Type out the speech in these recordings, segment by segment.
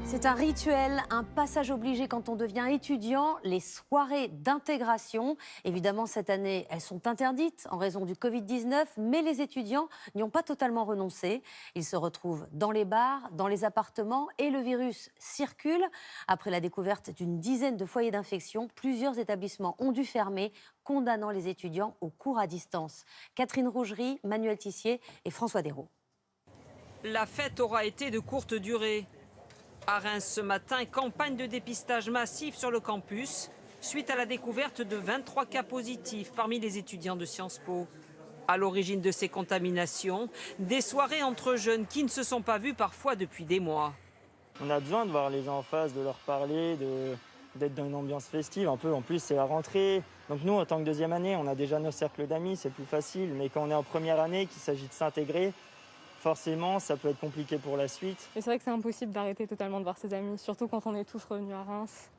C'est un rituel, un passage obligé quand on devient étudiant, les soirées d'intégration. Évidemment, cette année, elles sont interdites en raison du Covid-19, mais les étudiants n'y ont pas totalement renoncé. Ils se retrouvent dans les bars, dans les appartements et le virus circule. Après la découverte d'une dizaine de foyers d'infection, plusieurs établissements ont dû fermer, condamnant les étudiants aux cours à distance. Catherine Rougerie, Manuel Tissier et François Desraux. La fête aura été de courte durée. À Reims ce matin, campagne de dépistage massif sur le campus, suite à la découverte de 23 cas positifs parmi les étudiants de Sciences Po. À l'origine de ces contaminations, des soirées entre jeunes qui ne se sont pas vus parfois depuis des mois. On a besoin de voir les gens en face, de leur parler, d'être dans une ambiance festive un peu. En plus, c'est la rentrée. Donc nous, en tant que deuxième année, on a déjà nos cercles d'amis, c'est plus facile. Mais quand on est en première année, qu'il s'agit de s'intégrer, forcément, ça peut être compliqué pour la suite. Et c'est vrai que c'est impossible d'arrêter totalement de voir ses amis, surtout quand on est tous revenus à Reims.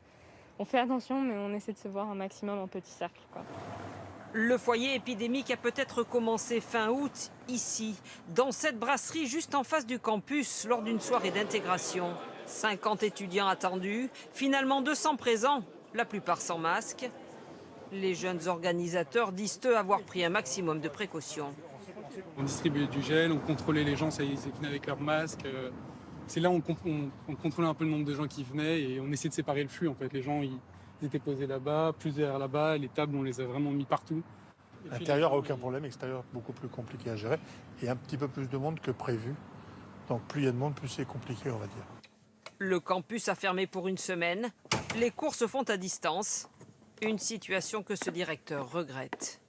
On fait attention, mais on essaie de se voir un maximum en petit cercle, quoi. Le foyer épidémique a peut-être commencé fin août, ici, dans cette brasserie juste en face du campus, lors d'une soirée d'intégration. 50 étudiants attendus, finalement 200 présents, la plupart sans masque. Les jeunes organisateurs disent eux avoir pris un maximum de précautions. On distribuait du gel, on contrôlait les gens, ils venaient avec leur masque. C'est là où on contrôlait un peu le nombre de gens qui venaient et on essayait de séparer le flux. En fait, les gens ils étaient posés là-bas, plusieurs là-bas, les tables on les a vraiment mis partout. L'intérieur, aucun problème, extérieur, beaucoup plus compliqué à gérer et un petit peu plus de monde que prévu. Donc plus il y a de monde, plus c'est compliqué, on va dire. Le campus a fermé pour une semaine. Les cours se font à distance. Une situation que ce directeur regrette.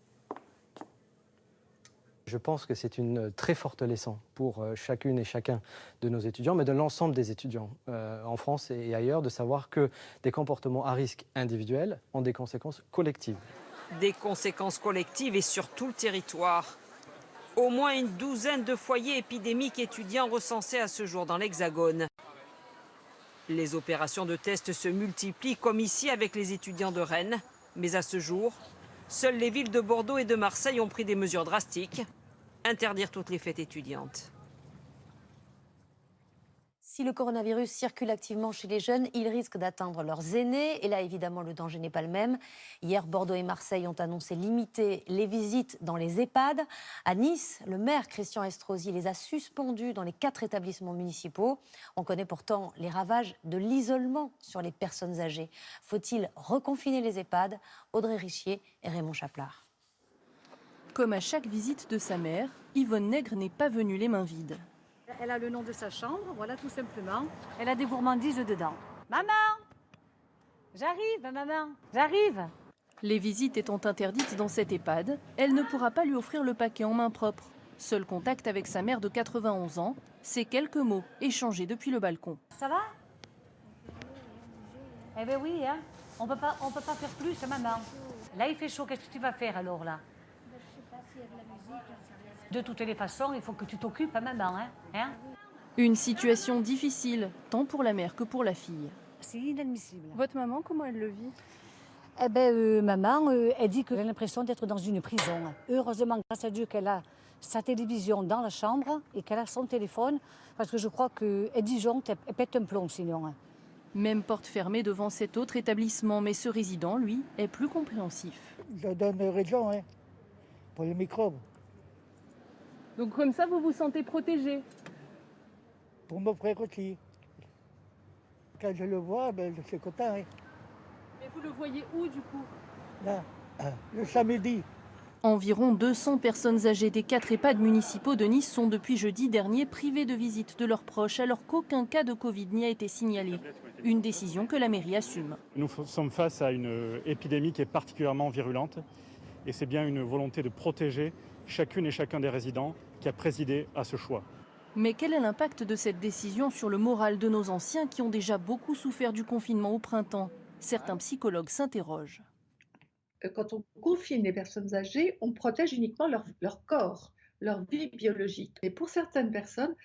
Je pense que c'est une très forte leçon pour chacune et chacun de nos étudiants, mais de l'ensemble des étudiants en France et ailleurs, de savoir que des comportements à risque individuel ont des conséquences collectives. Des conséquences collectives et sur tout le territoire. Au moins une douzaine de foyers épidémiques étudiants recensés à ce jour dans l'Hexagone. Les opérations de test se multiplient, comme ici avec les étudiants de Rennes. Mais à ce jour, seules les villes de Bordeaux et de Marseille ont pris des mesures drastiques. Interdire toutes les fêtes étudiantes. Si le coronavirus circule activement chez les jeunes, il risque d'atteindre leurs aînés. Et là, évidemment, le danger n'est pas le même. Hier, Bordeaux et Marseille ont annoncé limiter les visites dans les EHPAD. À Nice, le maire Christian Estrosi les a suspendus dans les 4 établissements municipaux. On connaît pourtant les ravages de l'isolement sur les personnes âgées. Faut-il reconfiner les EHPAD? Audrey Richier et Raymond Chaplard. Comme à chaque visite de sa mère, Yvonne Nègre n'est pas venue les mains vides. Elle a le nom de sa chambre, voilà, tout simplement. Elle a des gourmandises dedans. Maman! J'arrive, maman! J'arrive! Les visites étant interdites dans cette EHPAD, elle ne pourra pas lui offrir le paquet en main propre. Seul contact avec sa mère de 91 ans, c'est quelques mots échangés depuis le balcon. Ça va? Eh bien oui, hein? On peut pas faire plus, maman. Là, il fait chaud, qu'est-ce que tu vas faire alors, là? De toutes les façons, il faut que tu t'occupes, maman, hein? Une situation difficile, tant pour la mère que pour la fille. C'est inadmissible. Votre maman, comment elle le vit? Eh bien, maman, elle dit qu'elle a l'impression d'être dans une prison. Heureusement, grâce à Dieu, qu'elle a sa télévision dans la chambre et qu'elle a son téléphone, parce que je crois qu'elle disjoncte, elle pète un plomb sinon. Même porte fermée devant cet autre établissement, mais ce résident, lui, est plus compréhensif. Je donne raison, hein, pour les microbes. Donc comme ça, vous vous sentez protégé? Pour mon frère aussi. Quand je le vois, ben, je suis content. Hein. Mais vous le voyez où, du coup? Là, le samedi. Environ 200 personnes âgées des 4 EHPAD municipaux de Nice sont depuis jeudi dernier privées de visite de leurs proches alors qu'aucun cas de Covid n'y a été signalé. Une décision que la mairie assume. Nous sommes face à une épidémie qui est particulièrement virulente et c'est bien une volonté de protéger chacune et chacun des résidents qui a présidé à ce choix. Mais quel est l'impact de cette décision sur le moral de nos anciens qui ont déjà beaucoup souffert du confinement au printemps? Certains psychologues s'interrogent. Quand on confine les personnes âgées, on protège uniquement leur corps, leur vie biologique. Et pour certaines personnes,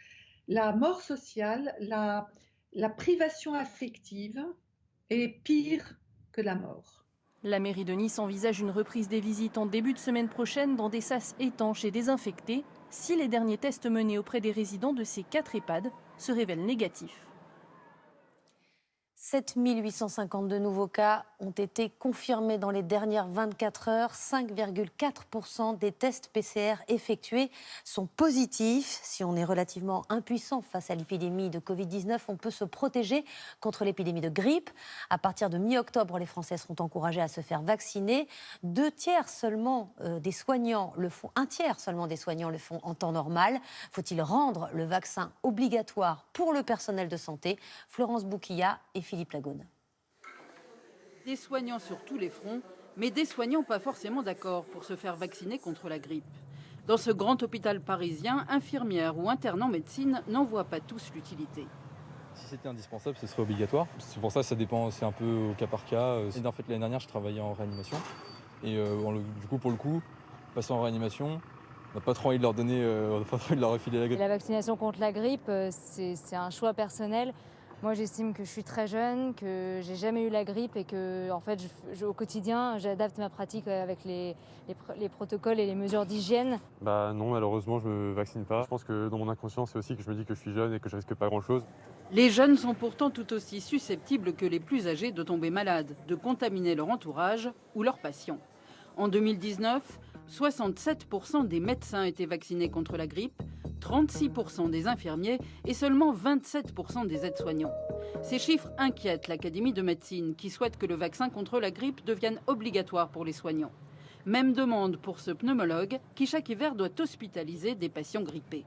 la mort sociale, la privation affective est pire que la mort. La mairie de Nice envisage une reprise des visites en début de semaine prochaine dans des sas étanches et désinfectés si les derniers tests menés auprès des résidents de ces 4 EHPAD se révèlent négatifs. 7852 nouveaux cas ont été confirmés dans les dernières 24 heures. 5,4% des tests PCR effectués sont positifs. Si on est relativement impuissant face à l'épidémie de Covid-19, on peut se protéger contre l'épidémie de grippe. À partir de mi-octobre, les Français seront encouragés à se faire vacciner. 2 tiers seulement des soignants le font, 1 tiers seulement des soignants le font en temps normal. Faut-il rendre le vaccin obligatoire pour le personnel de santé? Florence Bouquilla et Philippe Lagone. Des soignants sur tous les fronts, mais des soignants pas forcément d'accord pour se faire vacciner contre la grippe. Dans ce grand hôpital parisien, infirmières ou internes en médecine n'en voient pas tous l'utilité. Si c'était indispensable, ce serait obligatoire. C'est pour ça que ça dépend, c'est un peu au cas par cas. En fait, l'année dernière, je travaillais en réanimation. Et du coup, pour le coup, passer en réanimation, on n'a pas trop envie de leur donner, on n'a pas trop envie de leur refiler la grippe. La vaccination contre la grippe, c'est un choix personnel. Moi, j'estime que je suis très jeune, que j'ai jamais eu la grippe et que, en fait, au quotidien, j'adapte ma pratique avec les protocoles et les mesures d'hygiène. Non, malheureusement, je me vaccine pas. Je pense que dans mon inconscient, c'est aussi que je me dis que je suis jeune et que je risque pas grand-chose. Les jeunes sont pourtant tout aussi susceptibles que les plus âgés de tomber malades, de contaminer leur entourage ou leurs patients. En 2019, 67% des médecins étaient vaccinés contre la grippe, 36% des infirmiers et seulement 27% des aides-soignants. Ces chiffres inquiètent l'Académie de médecine qui souhaite que le vaccin contre la grippe devienne obligatoire pour les soignants. Même demande pour ce pneumologue qui chaque hiver doit hospitaliser des patients grippés.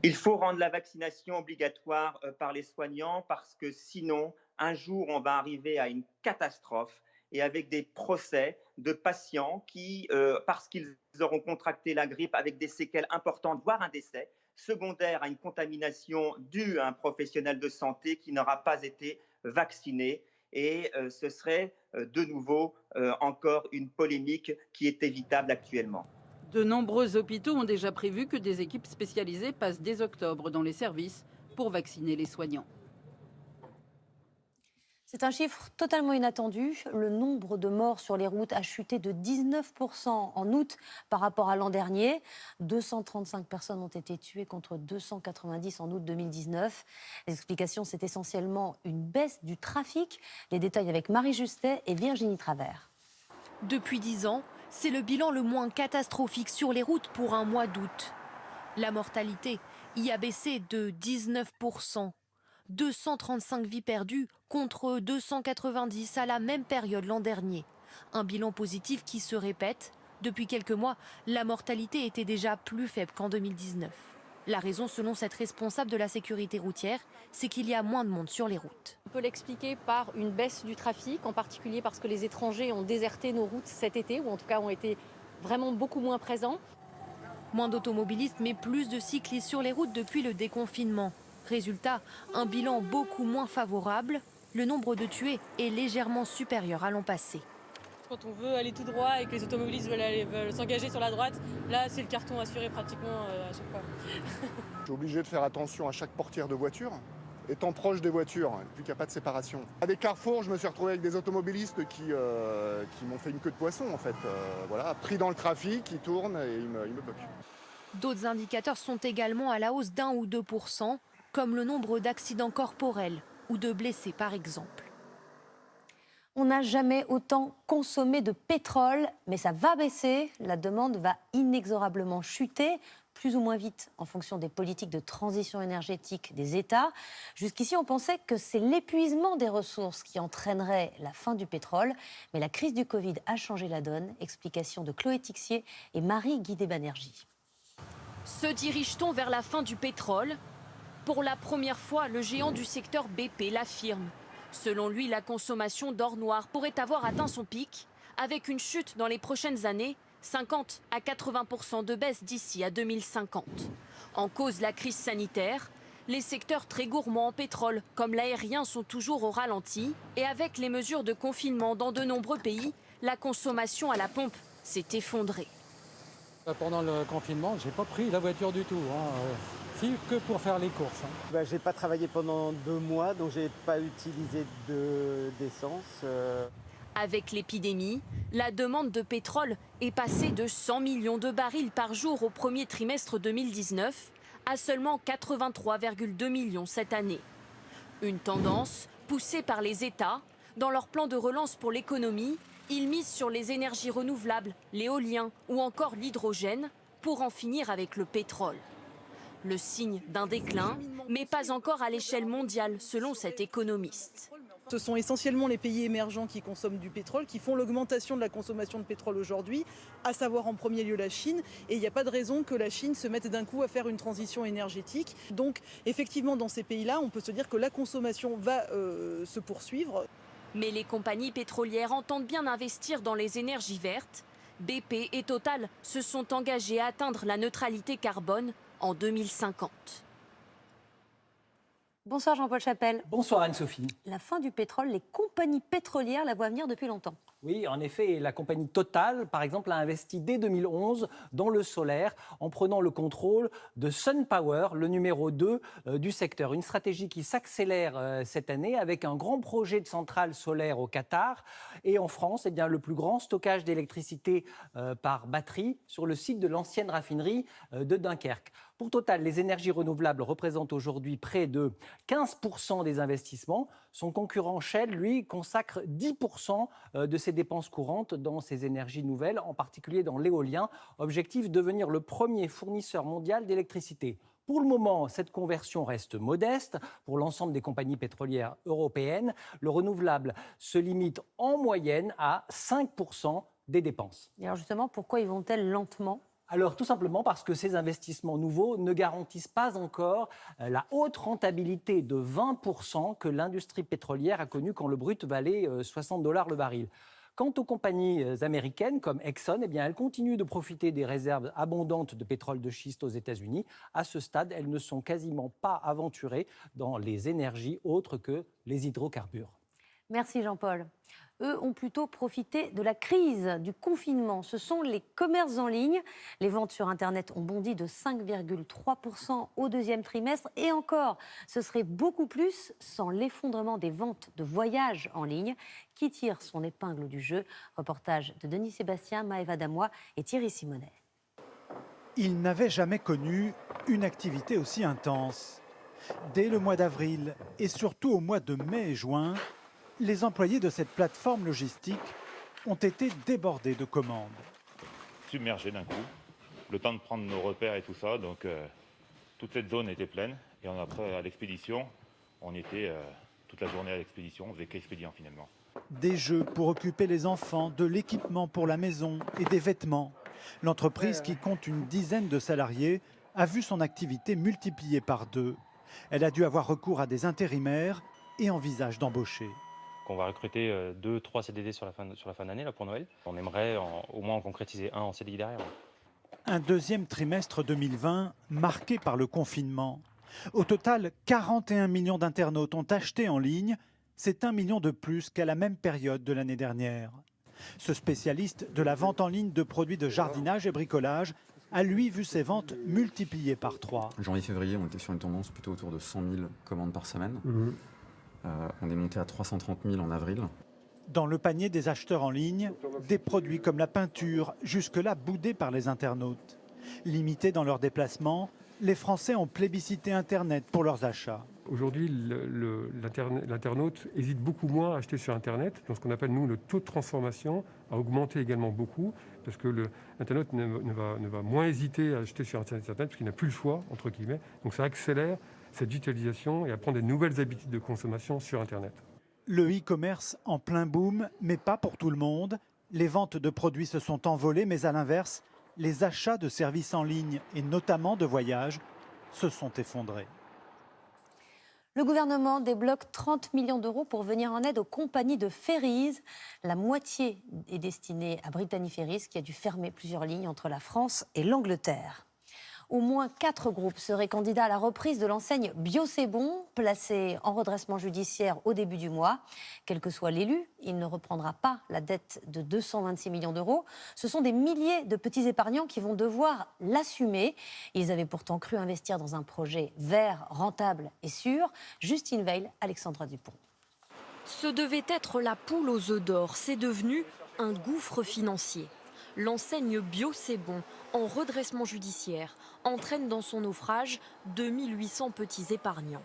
Il faut rendre la vaccination obligatoire par les soignants parce que sinon, un jour, on va arriver à une catastrophe et avec des procès de patients qui, parce qu'ils auront contracté la grippe avec des séquelles importantes, voire un décès, secondaire à une contamination due à un professionnel de santé qui n'aura pas été vacciné. Et ce serait de nouveau encore une polémique qui est évitable actuellement. De nombreux hôpitaux ont déjà prévu que des équipes spécialisées passent dès octobre dans les services pour vacciner les soignants. C'est un chiffre totalement inattendu. Le nombre de morts sur les routes a chuté de 19% en août par rapport à l'an dernier. 235 personnes ont été tuées contre 290 en août 2019. L'explication, c'est essentiellement une baisse du trafic. Les détails avec Marie Justet et Virginie Travers. Depuis 10 ans, c'est le bilan le moins catastrophique sur les routes pour un mois d'août. La mortalité y a baissé de 19%. 235 vies perdues contre 290 à la même période l'an dernier. Un bilan positif qui se répète. Depuis quelques mois, la mortalité était déjà plus faible qu'en 2019. La raison, selon cette responsable de la sécurité routière, c'est qu'il y a moins de monde sur les routes. On peut l'expliquer par une baisse du trafic, en particulier parce que les étrangers ont déserté nos routes cet été, ou en tout cas ont été vraiment beaucoup moins présents. Moins d'automobilistes, mais plus de cyclistes sur les routes depuis le déconfinement. Résultat, un bilan beaucoup moins favorable. Le nombre de tués est légèrement supérieur à l'an passé. Quand on veut aller tout droit et que les automobilistes veulent s'engager sur la droite, là c'est le carton assuré pratiquement à chaque fois. Je suis obligé de faire attention à chaque portière de voiture, étant proche des voitures, vu qu'il n'y a pas de séparation. À des carrefours, je me suis retrouvé avec des automobilistes qui m'ont fait une queue de poisson en fait. Pris dans le trafic, ils tournent et ils me bloquent. D'autres indicateurs sont également à la hausse d'1 ou 2%. Comme le nombre d'accidents corporels ou de blessés par exemple. On n'a jamais autant consommé de pétrole, mais ça va baisser. La demande va inexorablement chuter, plus ou moins vite en fonction des politiques de transition énergétique des États. Jusqu'ici, on pensait que c'est l'épuisement des ressources qui entraînerait la fin du pétrole. Mais la crise du Covid a changé la donne. Explication de Chloé Tixier et Marie Guidé-Banerjee. Se dirige-t-on vers la fin du pétrole ? Pour la première fois, le géant du secteur BP l'affirme. Selon lui, la consommation d'or noir pourrait avoir atteint son pic, avec une chute dans les prochaines années, 50 à 80% de baisse d'ici à 2050. En cause, la crise sanitaire. Les secteurs très gourmands en pétrole, comme l'aérien, sont toujours au ralenti. Et avec les mesures de confinement dans de nombreux pays, la consommation à la pompe s'est effondrée. Pendant le confinement, j'ai pas pris la voiture du tout. Que pour faire les courses. J'ai pas travaillé pendant 2 mois, donc j'ai pas utilisé d'essence. Avec l'épidémie, la demande de pétrole est passée de 100 millions de barils par jour au premier trimestre 2019 à seulement 83,2 millions cette année. Une tendance poussée par les États. Dans leur plan de relance pour l'économie, ils misent sur les énergies renouvelables, l'éolien ou encore l'hydrogène pour en finir avec le pétrole. Le signe d'un déclin, mais pas encore à l'échelle mondiale, selon cet économiste. Ce sont essentiellement les pays émergents qui consomment du pétrole, qui font l'augmentation de la consommation de pétrole aujourd'hui, à savoir en premier lieu la Chine. Et il n'y a pas de raison que la Chine se mette d'un coup à faire une transition énergétique. Donc effectivement, dans ces pays-là, on peut se dire que la consommation va se poursuivre. Mais les compagnies pétrolières entendent bien investir dans les énergies vertes. BP et Total se sont engagés à atteindre la neutralité carbone en 2050. Bonsoir Jean-Paul Chapelle. Bonsoir Anne-Sophie. La fin du pétrole, les compagnies pétrolières la voient venir depuis longtemps. Oui, en effet, la compagnie Total, par exemple, a investi dès 2011 dans le solaire en prenant le contrôle de SunPower, le numéro 2 du secteur. Une stratégie qui s'accélère cette année avec un grand projet de centrale solaire au Qatar et en France, eh bien, le plus grand stockage d'électricité par batterie sur le site de l'ancienne raffinerie de Dunkerque. Pour Total, les énergies renouvelables représentent aujourd'hui près de 15% des investissements. Son concurrent Shell, lui, consacre 10% de ses dépenses courantes dans ces énergies nouvelles, en particulier dans l'éolien. Objectif, devenir le premier fournisseur mondial d'électricité. Pour le moment, cette conversion reste modeste pour l'ensemble des compagnies pétrolières européennes. Le renouvelable se limite en moyenne à 5% des dépenses. Et alors justement, pourquoi y vont-elles lentement ? Alors tout simplement parce que ces investissements nouveaux ne garantissent pas encore la haute rentabilité de 20% que l'industrie pétrolière a connue quand le brut valait $60 le baril. Quant aux compagnies américaines comme Exxon, eh bien, elles continuent de profiter des réserves abondantes de pétrole de schiste aux États-Unis. À ce stade, elles ne sont quasiment pas aventurées dans les énergies autres que les hydrocarbures. Merci Jean-Paul. Eux ont plutôt profité de la crise, du confinement. Ce sont les commerces en ligne. Les ventes sur Internet ont bondi de 5,3% au deuxième trimestre. Et encore, ce serait beaucoup plus sans l'effondrement des ventes de voyages en ligne qui tire son épingle du jeu. Reportage de Denis Sébastien, Maëva Damois et Thierry Simonet. Ils n'avaient jamais connu une activité aussi intense. Dès le mois d'avril et surtout au mois de mai et juin, les employés de cette plateforme logistique ont été débordés de commandes. Submergés d'un coup, le temps de prendre nos repères et tout ça, donc toute cette zone était pleine. Et après, à l'expédition, on était toute la journée à l'expédition, on faisait qu'expédiant finalement. Des jeux pour occuper les enfants, de l'équipement pour la maison et des vêtements. L'entreprise, qui compte une dizaine de salariés, a vu son activité multipliée par 2. Elle a dû avoir recours à des intérimaires et envisage d'embaucher. On va recruter 2-3 CDD sur la fin d'année là, pour Noël. On aimerait au moins en concrétiser un en CDI derrière. Un deuxième trimestre 2020 marqué par le confinement. Au total, 41 millions d'internautes ont acheté en ligne. C'est 1 million de plus qu'à la même période de l'année dernière. Ce spécialiste de la vente en ligne de produits de jardinage et bricolage a lui vu ses ventes multipliées par 3. Janvier-février, on était sur une tendance plutôt autour de 100 000 commandes par semaine. On est monté à 330 000 en avril. Dans le panier des acheteurs en ligne, des produits comme la peinture, jusque-là boudés par les internautes. Limités dans leurs déplacements, les Français ont plébiscité Internet pour leurs achats. Aujourd'hui, l'internaute hésite beaucoup moins à acheter sur Internet. Donc, ce qu'on appelle, nous, le taux de transformation a augmenté également beaucoup, parce que l'internaute ne va moins hésiter à acheter sur Internet parce qu'il n'a plus le choix, entre guillemets. Donc ça accélère cette digitalisation et à prendre des nouvelles habitudes de consommation sur Internet. Le e-commerce en plein boom, mais pas pour tout le monde. Les ventes de produits se sont envolées, mais à l'inverse, les achats de services en ligne, et notamment de voyages, se sont effondrés. Le gouvernement débloque 30 millions d'euros pour venir en aide aux compagnies de ferries. La moitié est destinée à Brittany Ferries, qui a dû fermer plusieurs lignes entre la France et l'Angleterre. Au moins 4 groupes seraient candidats à la reprise de l'enseigne Bio c'est bon, placée en redressement judiciaire au début du mois. Quel que soit l'élu, il ne reprendra pas la dette de 226 millions d'euros. Ce sont des milliers de petits épargnants qui vont devoir l'assumer. Ils avaient pourtant cru investir dans un projet vert, rentable et sûr. Justine Veil, Alexandra Dupont. Ce devait être la poule aux œufs d'or. C'est devenu un gouffre financier. L'enseigne Bio c'est bon, en redressement judiciaire, entraîne dans son naufrage 2800 petits épargnants.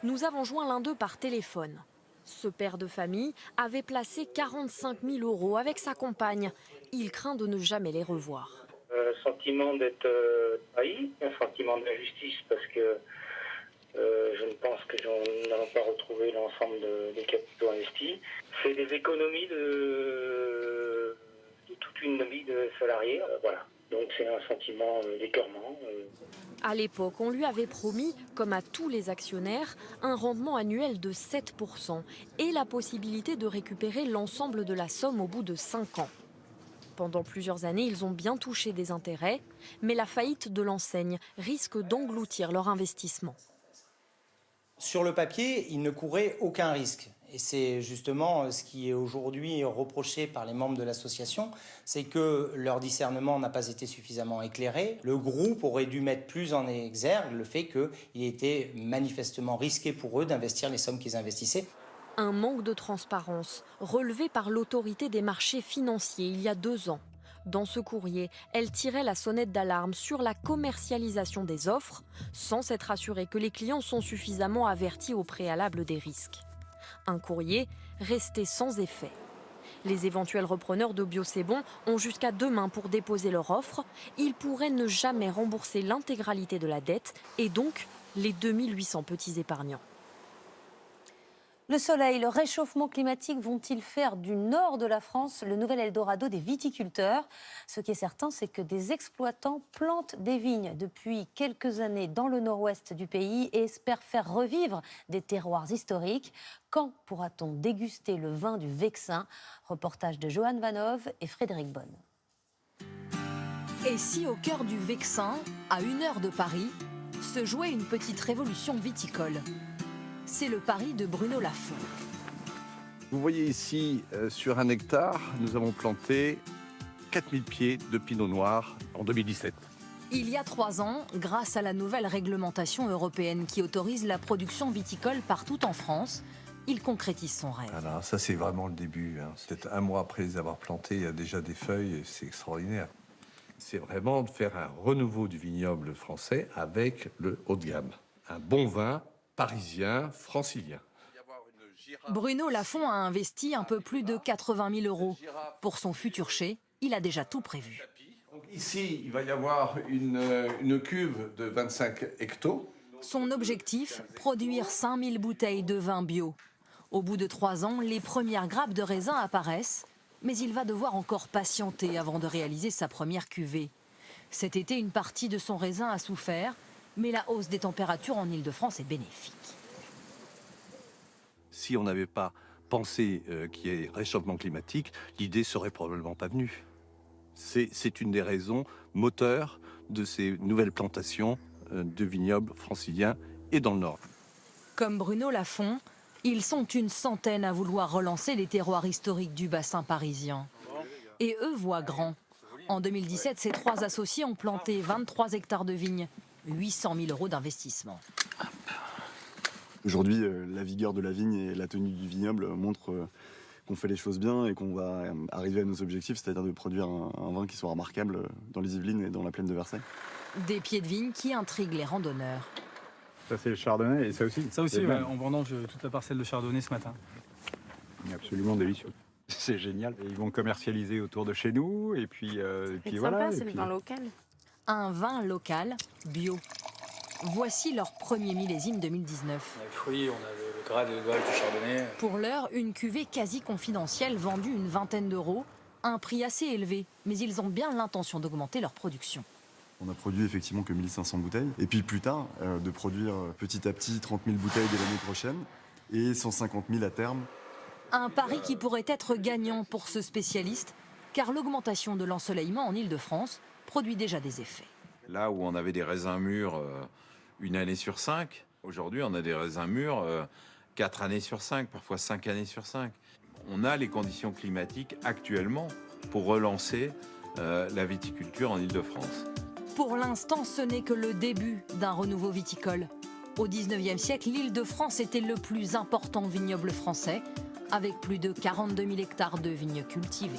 Nous avons joint l'un d'eux par téléphone. Ce père de famille avait placé 45 000 € avec sa compagne. Il craint de ne jamais les revoir. Un sentiment d'être trahi, un sentiment d'injustice parce que je ne pense que nous n'allons pas retrouver l'ensemble des capitaux investis. C'est des économies de toute une vie de salarié. Voilà. Donc c'est un sentiment d'écœurement. À l'époque, on lui avait promis, comme à tous les actionnaires, un rendement annuel de 7% et la possibilité de récupérer l'ensemble de la somme au bout de 5 ans. Pendant plusieurs années, ils ont bien touché des intérêts, mais la faillite de l'enseigne risque d'engloutir leur investissement. Sur le papier, ils ne couraient aucun risque. Et c'est justement ce qui est aujourd'hui reproché par les membres de l'association, c'est que leur discernement n'a pas été suffisamment éclairé. Le groupe aurait dû mettre plus en exergue le fait qu'il était manifestement risqué pour eux d'investir les sommes qu'ils investissaient. Un manque de transparence relevé par l'autorité des marchés financiers il y a 2 ans. Dans ce courrier, elle tirait la sonnette d'alarme sur la commercialisation des offres, sans s'être assurée que les clients sont suffisamment avertis au préalable des risques. Un courrier resté sans effet. Les éventuels repreneurs de Bio-c'est-bon ont jusqu'à demain pour déposer leur offre. Ils pourraient ne jamais rembourser l'intégralité de la dette et donc les 2800 petits épargnants. Le soleil, le réchauffement climatique vont-ils faire du nord de la France le nouvel Eldorado des viticulteurs? Ce qui est certain, c'est que des exploitants plantent des vignes depuis quelques années dans le nord-ouest du pays et espèrent faire revivre des terroirs historiques. Quand pourra-t-on déguster le vin du Vexin? Reportage de Johan Vanov et Frédéric Bonne. Et si au cœur du Vexin, à 1 heure de Paris, se jouait une petite révolution viticole? C'est le pari de Bruno Lafont. Vous voyez ici, sur 1 hectare, nous avons planté 4000 pieds de pinot noir en 2017. Il y a 3 ans, grâce à la nouvelle réglementation européenne qui autorise la production viticole partout en France, il concrétise son rêve. Alors ça, c'est vraiment le début. Peut-être 1 mois après les avoir plantés, il y a déjà des feuilles et c'est extraordinaire. C'est vraiment de faire un renouveau du vignoble français avec le haut de gamme. Un bon vin parisien, francilien. Bruno Lafont a investi un peu plus de 80 000 €. Pour son futur chai, il a déjà tout prévu. Donc ici, il va y avoir une cuve de 25 hectos. Son objectif, produire 5000 bouteilles de vin bio. Au bout de 3 ans, les premières grappes de raisin apparaissent, mais il va devoir encore patienter avant de réaliser sa première cuvée. Cet été, une partie de son raisin a souffert, mais la hausse des températures en Île-de-France est bénéfique. Si on n'avait pas pensé qu'il y ait réchauffement climatique, l'idée ne serait probablement pas venue. C'est une des raisons moteurs de ces nouvelles plantations de vignobles franciliens et dans le Nord. Comme Bruno Lafont, ils sont une centaine à vouloir relancer les terroirs historiques du bassin parisien. Et eux voient grand. En 2017, ces 3 associés ont planté 23 hectares de vignes. 800 000 € d'investissement. Aujourd'hui, la vigueur de la vigne et la tenue du vignoble montrent qu'on fait les choses bien et qu'on va arriver à nos objectifs, c'est-à-dire de produire un vin qui soit remarquable dans les Yvelines et dans la plaine de Versailles. Des pieds de vigne qui intriguent les randonneurs. Ça, c'est le chardonnay et ça aussi? Ça aussi, ouais, on vendange toute la parcelle de chardonnay ce matin. Absolument délicieux. C'est génial. Et ils vont commercialiser autour de chez nous et puis, voilà. C'est le vin local. Un vin local, bio. Voici leur premier millésime 2019. On a le fruit, on a le gras de l'élevage du chardonnay. Pour l'heure, une cuvée quasi confidentielle vendue une vingtaine d'euros, un prix assez élevé, mais ils ont bien l'intention d'augmenter leur production. On a produit effectivement que 1500 bouteilles. Et puis plus tard, de produire petit à petit 30 000 bouteilles dès l'année prochaine et 150 000 à terme. Un pari qui pourrait être gagnant pour ce spécialiste, car l'augmentation de l'ensoleillement en Île-de-France produit déjà des effets. Là où on avait des raisins mûrs 1 année sur 5, aujourd'hui on a des raisins mûrs 4 années sur 5, parfois 5 années sur 5. On a les conditions climatiques actuellement pour relancer la viticulture en Île-de-France. Pour l'instant, ce n'est que le début d'un renouveau viticole. Au XIXe siècle, l'Île-de-France était le plus important vignoble français, avec plus de 42 000 hectares de vignes cultivées.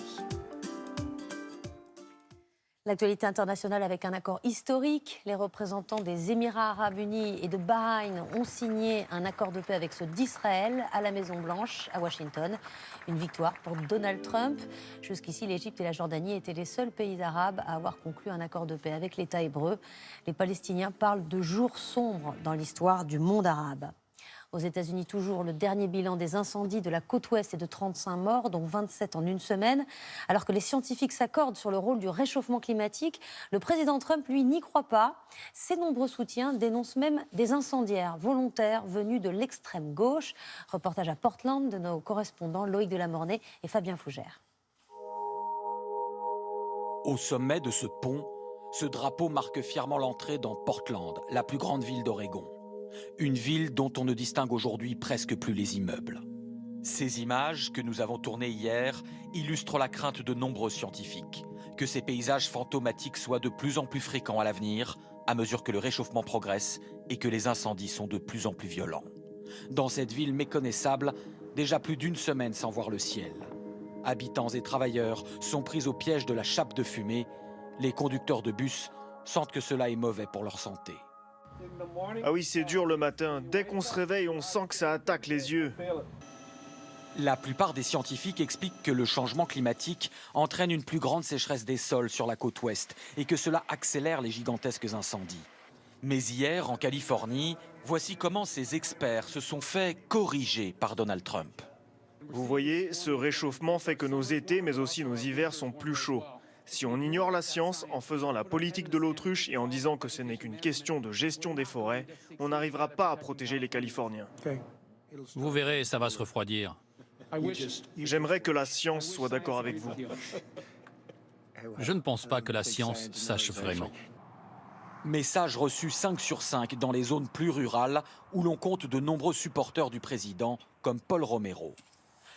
L'actualité internationale avec un accord historique. Les représentants des Émirats arabes unis et de Bahreïn ont signé un accord de paix avec ceux d'Israël à la Maison-Blanche, à Washington. Une victoire pour Donald Trump. Jusqu'ici, l'Égypte et la Jordanie étaient les seuls pays arabes à avoir conclu un accord de paix avec l'État hébreu. Les Palestiniens parlent de jours sombres dans l'histoire du monde arabe. Aux États-Unis, toujours, le dernier bilan des incendies de la côte ouest est de 35 morts, dont 27 en une semaine. Alors que les scientifiques s'accordent sur le rôle du réchauffement climatique, le président Trump, lui, n'y croit pas. Ses nombreux soutiens dénoncent même des incendiaires volontaires venus de l'extrême gauche. Reportage à Portland de nos correspondants Loïc Delamornay et Fabien Fougère. Au sommet de ce pont, ce drapeau marque fièrement l'entrée dans Portland, la plus grande ville d'Oregon. Une ville dont on ne distingue aujourd'hui presque plus les immeubles. Ces images que nous avons tournées hier illustrent la crainte de nombreux scientifiques, que ces paysages fantomatiques soient de plus en plus fréquents à l'avenir, à mesure que le réchauffement progresse et que les incendies sont de plus en plus violents. Dans cette ville méconnaissable, déjà plus d'une semaine sans voir le ciel. Habitants et travailleurs sont pris au piège de la chape de fumée. Les conducteurs de bus sentent que cela est mauvais pour leur santé. Ah oui, c'est dur le matin. Dès qu'on se réveille, on sent que ça attaque les yeux. La plupart des scientifiques expliquent que le changement climatique entraîne une plus grande sécheresse des sols sur la côte ouest et que cela accélère les gigantesques incendies. Mais hier, en Californie, voici comment ces experts se sont fait corriger par Donald Trump. Vous voyez, ce réchauffement fait que nos étés, mais aussi nos hivers sont plus chauds. Si on ignore la science en faisant la politique de l'autruche et en disant que ce n'est qu'une question de gestion des forêts, on n'arrivera pas à protéger les Californiens. Vous verrez, ça va se refroidir. J'aimerais que la science soit d'accord avec vous. Je ne pense pas que la science sache vraiment. Message reçu 5 sur 5 dans les zones plus rurales où l'on compte de nombreux supporters du président, comme Paul Romero.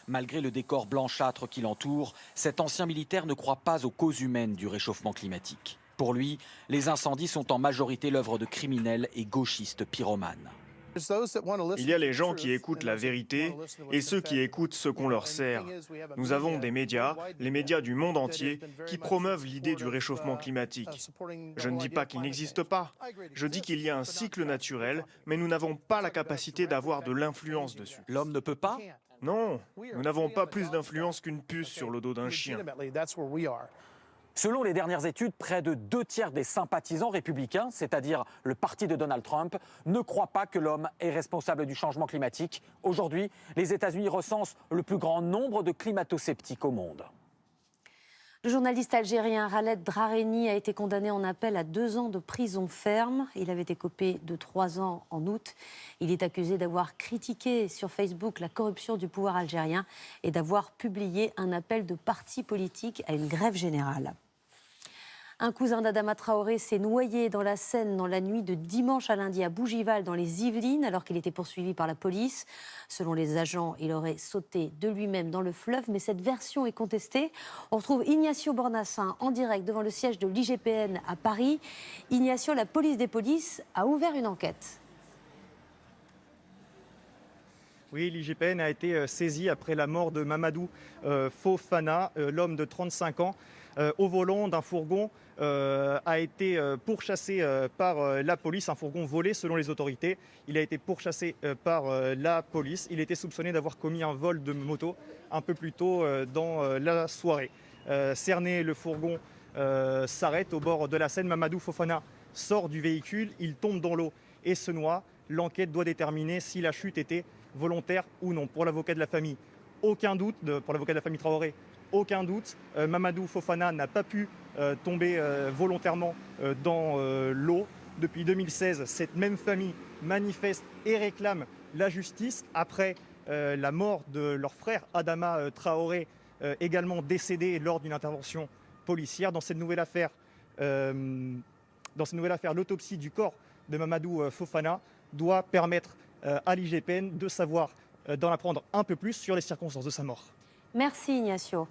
Malgré le décor blanchâtre qui l'entoure, cet ancien militaire ne croit pas aux causes humaines du réchauffement climatique. Pour lui, les incendies sont en majorité l'œuvre de criminels et gauchistes pyromanes. Il y a les gens qui écoutent la vérité et ceux qui écoutent ce qu'on leur sert. Nous avons des médias, les médias du monde entier, qui promeuvent l'idée du réchauffement climatique. Je ne dis pas qu'il n'existe pas. Je dis qu'il y a un cycle naturel, mais nous n'avons pas la capacité d'avoir de l'influence dessus. L'homme ne peut pas ? Non, nous n'avons pas plus d'influence qu'une puce sur le dos d'un chien. Selon les dernières études, près de 2/3 des sympathisants républicains, c'est-à-dire le parti de Donald Trump, ne croient pas que l'homme est responsable du changement climatique. Aujourd'hui, les États-Unis recensent le plus grand nombre de climato-sceptiques au monde. Le journaliste algérien Khaled Drareni a été condamné en appel à 2 ans de prison ferme. Il avait écopé de 3 ans en août. Il est accusé d'avoir critiqué sur Facebook la corruption du pouvoir algérien et d'avoir publié un appel de partis politiques à une grève générale. Un cousin d'Adama Traoré s'est noyé dans la Seine dans la nuit de dimanche à lundi à Bougival, dans les Yvelines, alors qu'il était poursuivi par la police. Selon les agents, il aurait sauté de lui-même dans le fleuve, mais cette version est contestée. On retrouve Ignacio Bornassin en direct devant le siège de l'IGPN à Paris. Ignacio, la police des polices a ouvert une enquête. Oui, l'IGPN a été saisie après la mort de Mamadou Fofana, l'homme de 35 ans, au volant d'un fourgon a été pourchassé par la police, un fourgon volé selon les autorités. Il a été pourchassé par la police. Il était soupçonné d'avoir commis un vol de moto un peu plus tôt dans la soirée. Cerné, le fourgon s'arrête au bord de la Seine. Mamadou Fofana sort du véhicule, il tombe dans l'eau et se noie. L'enquête doit déterminer si la chute était volontaire ou non. Pour l'avocat de la famille, aucun doute, pour l'avocat de la famille Traoré, aucun doute. Mamadou Fofana n'a pas pu tomber volontairement dans l'eau. Depuis 2016, cette même famille manifeste et réclame la justice après la mort de leur frère Adama Traoré, également décédé lors d'une intervention policière. Dans cette nouvelle affaire, l'autopsie du corps de Mamadou Fofana doit permettre à l'IGPN de savoir, d'en apprendre un peu plus sur les circonstances de sa mort. Merci Ignacio.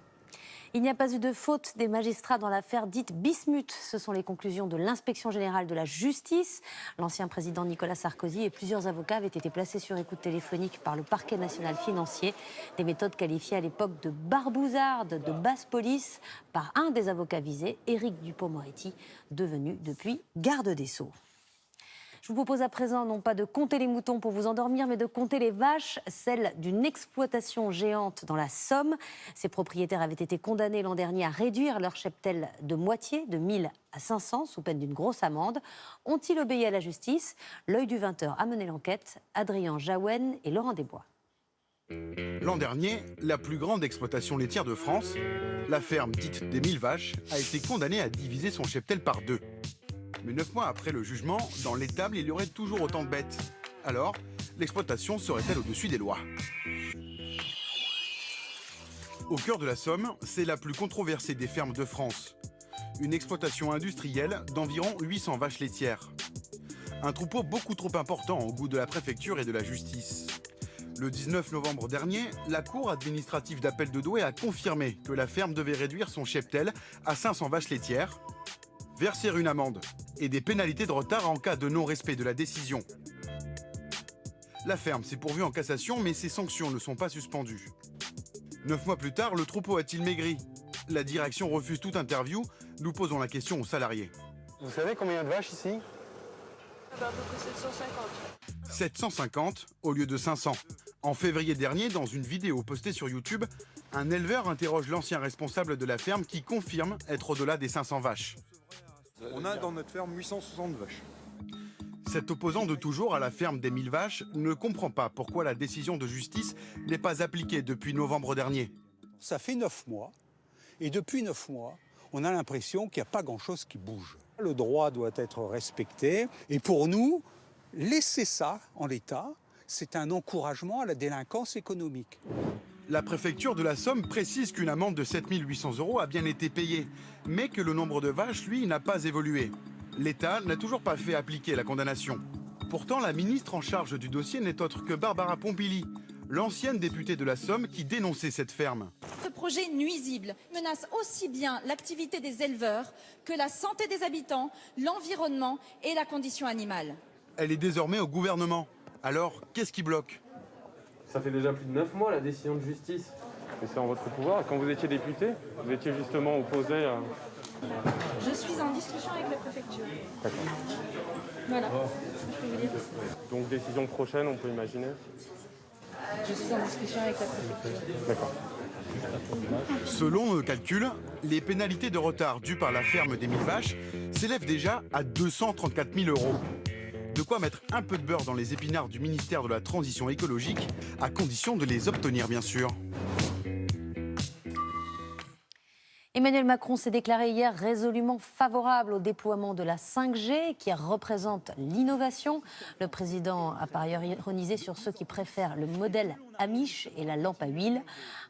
Il n'y a pas eu de faute des magistrats dans l'affaire dite Bismuth. Ce sont les conclusions de l'inspection générale de la justice. L'ancien président Nicolas Sarkozy et plusieurs avocats avaient été placés sur écoute téléphonique par le parquet national financier. Des méthodes qualifiées à l'époque de barbouzardes, de basse police, par un des avocats visés, Éric Dupond-Moretti, devenu depuis garde des Sceaux. Je vous propose à présent non pas de compter les moutons pour vous endormir, mais de compter les vaches, celles d'une exploitation géante dans la Somme. Ces propriétaires avaient été condamnés l'an dernier à réduire leur cheptel de moitié, de 1000 à 500, sous peine d'une grosse amende. Ont-ils obéi à la justice? L'œil du 20h a mené l'enquête. Adrien Jaouen et Laurent Desbois. L'an dernier, la plus grande exploitation laitière de France, la ferme dite des 1000 vaches, a été condamnée à diviser son cheptel par 2. Mais 9 mois après le jugement, dans l'étable, il y aurait toujours autant de bêtes. Alors, l'exploitation serait-elle au-dessus des lois? Au cœur de la Somme, c'est la plus controversée des fermes de France. Une exploitation industrielle d'environ 800 vaches laitières. Un troupeau beaucoup trop important au goût de la préfecture et de la justice. Le 19 novembre dernier, la Cour administrative d'appel de Douai a confirmé que la ferme devait réduire son cheptel à 500 vaches laitières, verser une amende et des pénalités de retard en cas de non-respect de la décision. La ferme s'est pourvue en cassation, mais ses sanctions ne sont pas suspendues. 9 mois plus tard, le troupeau a-t-il maigri? La direction refuse toute interview. Nous posons la question aux salariés. Vous savez combien il y a de vaches ici? À peu près 750. 750 au lieu de 500. En février dernier, dans une vidéo postée sur YouTube, un éleveur interroge l'ancien responsable de la ferme qui confirme être au-delà des 500 vaches. On a dans notre ferme 860 vaches. Cet opposant de toujours à la ferme des 1000 vaches ne comprend pas pourquoi la décision de justice n'est pas appliquée depuis novembre dernier. Ça fait 9 mois, et depuis 9 mois, on a l'impression qu'il n'y a pas grand-chose qui bouge. Le droit doit être respecté, et pour nous, laisser ça en l'état, c'est un encouragement à la délinquance économique. La préfecture de la Somme précise qu'une amende de 7 800 € a bien été payée, mais que le nombre de vaches, lui, n'a pas évolué. L'État n'a toujours pas fait appliquer la condamnation. Pourtant, la ministre en charge du dossier n'est autre que Barbara Pompili, l'ancienne députée de la Somme qui dénonçait cette ferme. Ce projet nuisible menace aussi bien l'activité des éleveurs que la santé des habitants, l'environnement et la condition animale. Elle est désormais au gouvernement. Alors, qu'est-ce qui bloque? Ça fait déjà plus de 9 mois la décision de justice. Et c'est en votre pouvoir. Quand vous étiez député, vous étiez justement opposé à... Je suis en discussion avec la préfecture. D'accord. Voilà, je peux vous dire. Donc décision prochaine, on peut imaginer? Je suis en discussion avec la préfecture. D'accord. Selon nos calculs, les pénalités de retard dues par la ferme des 1000 vaches s'élèvent déjà à 234 000 €. De quoi mettre un peu de beurre dans les épinards du ministère de la Transition écologique, à condition de les obtenir bien sûr. Emmanuel Macron s'est déclaré hier résolument favorable au déploiement de la 5G qui représente l'innovation. Le président a par ailleurs ironisé sur ceux qui préfèrent le modèle Amish et la lampe à huile.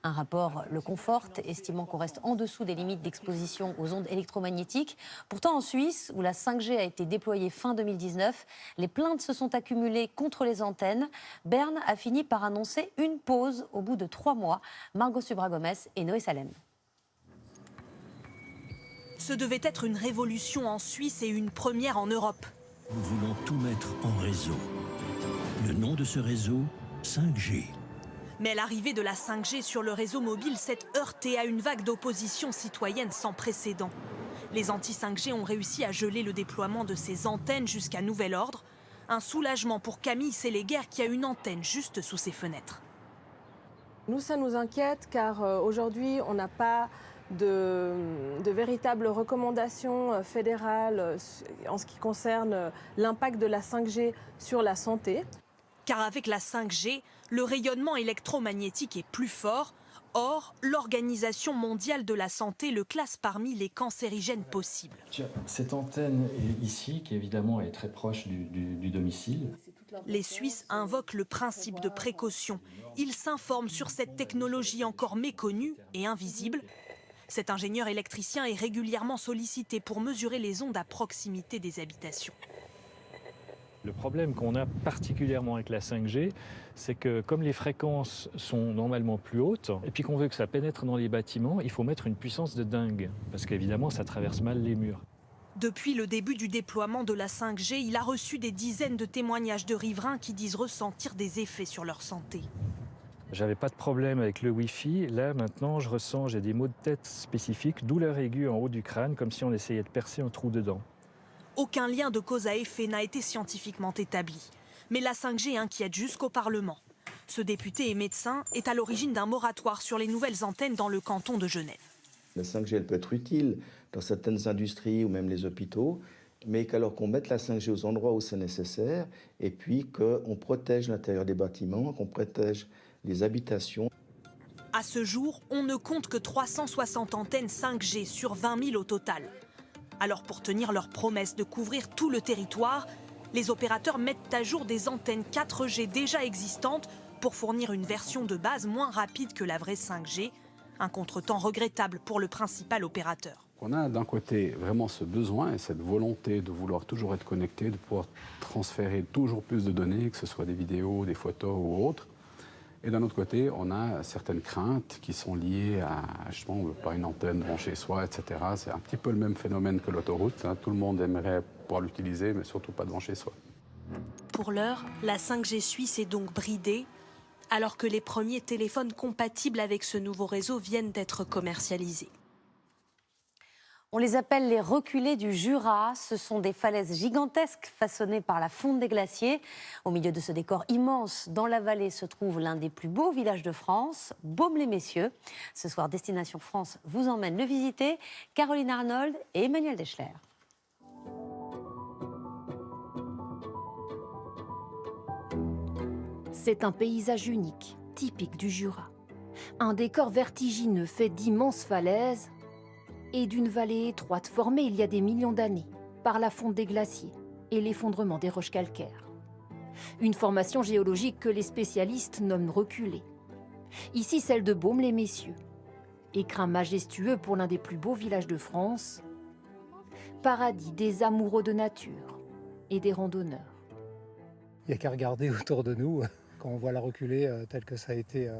Un rapport le conforte, estimant qu'on reste en dessous des limites d'exposition aux ondes électromagnétiques. Pourtant en Suisse, où la 5G a été déployée fin 2019, les plaintes se sont accumulées contre les antennes. Berne a fini par annoncer une pause au bout de 3 mois. Margot Subra-Gomez et Noé Salem. Ce devait être une révolution en Suisse et une première en Europe. Nous voulons tout mettre en réseau. Le nom de ce réseau, 5G. Mais l'arrivée de la 5G sur le réseau mobile s'est heurtée à une vague d'opposition citoyenne sans précédent. Les anti-5G ont réussi à geler le déploiement de ces antennes jusqu'à nouvel ordre. Un soulagement pour Camille Séléguer qui a une antenne juste sous ses fenêtres. Nous, ça nous inquiète car aujourd'hui, on n'a pas de véritables recommandations fédérales en ce qui concerne l'impact de la 5G sur la santé. Car avec la 5G, le rayonnement électromagnétique est plus fort. Or, l'Organisation mondiale de la santé le classe parmi les cancérigènes possibles. Cette antenne ici, qui évidemment est très proche du domicile. Les Suisses invoquent le principe de précaution. Ils s'informent sur cette technologie encore méconnue et invisible. Cet ingénieur électricien est régulièrement sollicité pour mesurer les ondes à proximité des habitations. Le problème qu'on a particulièrement avec la 5G, c'est que comme les fréquences sont normalement plus hautes, et puis qu'on veut que ça pénètre dans les bâtiments, il faut mettre une puissance de dingue, parce qu'évidemment ça traverse mal les murs. Depuis le début du déploiement de la 5G, il a reçu des dizaines de témoignages de riverains qui disent ressentir des effets sur leur santé. J'avais pas de problème avec le Wi-Fi. Là, maintenant, j'ai des maux de tête spécifiques, douleur aiguë en haut du crâne, comme si on essayait de percer un trou dedans. Aucun lien de cause à effet n'a été scientifiquement établi. Mais la 5G inquiète jusqu'au Parlement. Ce député et médecin est à l'origine d'un moratoire sur les nouvelles antennes dans le canton de Genève. La 5G, elle peut être utile dans certaines industries ou même les hôpitaux, mais qu'alors qu'on mette la 5G aux endroits où c'est nécessaire, et puis qu'on protège l'intérieur des bâtiments, qu'on protège les habitations. À ce jour, on ne compte que 360 antennes 5G sur 20 000 au total. Alors pour tenir leur promesse de couvrir tout le territoire, les opérateurs mettent à jour des antennes 4G déjà existantes pour fournir une version de base moins rapide que la vraie 5G, un contretemps regrettable pour le principal opérateur. On a d'un côté vraiment ce besoin et cette volonté de vouloir toujours être connecté, de pouvoir transférer toujours plus de données, que ce soit des vidéos, des photos ou autres. Et d'un autre côté, on a certaines craintes qui sont liées à, justement, pas une antenne devant chez soi, etc. C'est un petit peu le même phénomène que l'autoroute. Hein. Tout le monde aimerait pouvoir l'utiliser, mais surtout pas devant chez soi. Pour l'heure, la 5G suisse est donc bridée, alors que les premiers téléphones compatibles avec ce nouveau réseau viennent d'être commercialisés. On les appelle les reculés du Jura. Ce sont des falaises gigantesques façonnées par la fonte des glaciers. Au milieu de ce décor immense, dans la vallée, se trouve l'un des plus beaux villages de France, Baume-les-Messieurs. Ce soir, Destination France vous emmène le visiter. Caroline Arnold et Emmanuel Deschler. C'est un paysage unique, typique du Jura. Un décor vertigineux fait d'immenses falaises et d'une vallée étroite formée il y a des millions d'années par la fonte des glaciers et l'effondrement des roches calcaires. Une formation géologique que les spécialistes nomment reculée. Ici, celle de Baume-les-Messieurs, écrin majestueux pour l'un des plus beaux villages de France, paradis des amoureux de nature et des randonneurs. Il n'y a qu'à regarder autour de nous, quand on voit la reculée telle que ça a été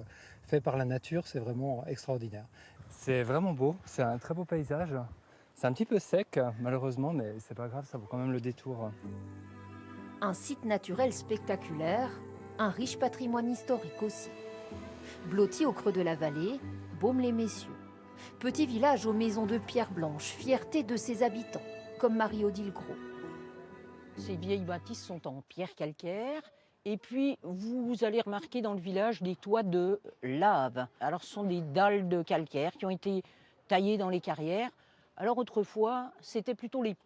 fait par la nature, c'est vraiment extraordinaire. C'est vraiment beau, c'est un très beau paysage. C'est un petit peu sec, malheureusement, mais c'est pas grave, ça vaut quand même le détour. Un site naturel spectaculaire, un riche patrimoine historique aussi. Blotti au creux de la vallée, Baume-les-Messieurs. Petit village aux maisons de pierre blanche, fierté de ses habitants, comme Marie-Odile Gros. Ces vieilles bâtisses sont en pierre calcaire. Et puis, vous allez remarquer dans le village des toits de lave. Alors, ce sont des dalles de calcaire qui ont été taillées dans les carrières. Alors, autrefois, c'était plutôt les